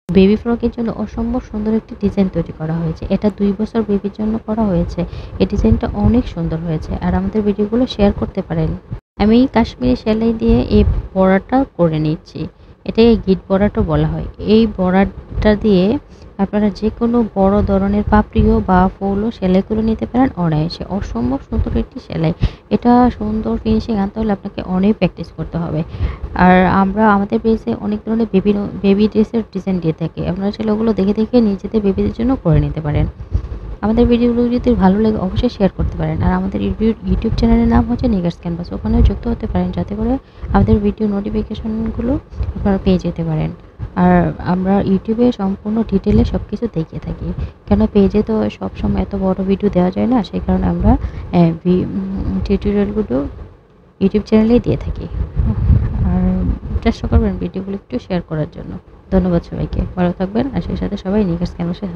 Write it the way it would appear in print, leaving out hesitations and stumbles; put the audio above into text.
Baby ফ্রকের জন্য অসম্ভব সুন্দর একটি ডিজাইন তৈরি করা হয়েছে। এটা ২ বছর বেবির জন্য করা হয়েছে। এই ডিজাইনটা অনেক সুন্দর হয়েছে। আর আমাদের ভিডিওগুলো শেয়ার করতে পারেন। আমি কাশ্মীরি সেলাই দিয়ে এই বড়াটা করে নিচ্ছি। এটাকে গিট বড়াটাও বলা হয়। এই বড়াটা দিয়ে আপনারা যেকোনো বড় ধরনের পাপড়িও বা ফুলও সেলাই করে নিতে পারেন অনায়াসে। অসম্ভব সুন্দর একটি সেলাই। এটা সুন্দর ফিনিশিং আনতে হলে আপনাকে অনেক প্র্যাকটিস করতে হবে। আর আমরা আমাদের পেজে অনেক ধরনের বেবি ড্রেসের ডিজাইন দিয়ে থাকি। আপনারা চাইলে ওগুলো দেখে, দেখে নিজেদের বেবিদের জন্য করে নিতে পারেন। আমাদের ভিডিওগুলো যদি ভালো লাগে অবশ্যই শেয়ার করতে পারেন। আর আমাদের ইউটিউব চ্যানেলের নাম হচ্ছে নিগার্স ক্যানভাস। ওখানেও যুক্ত হতে পারেন যাতে করে আমাদের ভিডিও নোটিফিকেশনগুলো আপনারা পেয়ে যেতে পারেন। আর আমরা ইউটিউবে সম্পূর্ণ ডিটেইলে সবকিছু দেখিয়ে থাকি। কেন পেজে তো সবসময় এত বড় ভিডিও দেওয়া যায় না। সেই কারণে আমরা টিউটোরিয়ালগুলো ইউটিউব চ্যানেলেই দিয়ে থাকি। আর চেষ্টা করবেন ভিডিওগুলো একটু শেয়ার করার জন্য। ধন্যবাদ সবাইকে। ভালো থাকবেন আর সেই সাথে সবাই নিগার্স ক্যানভাসে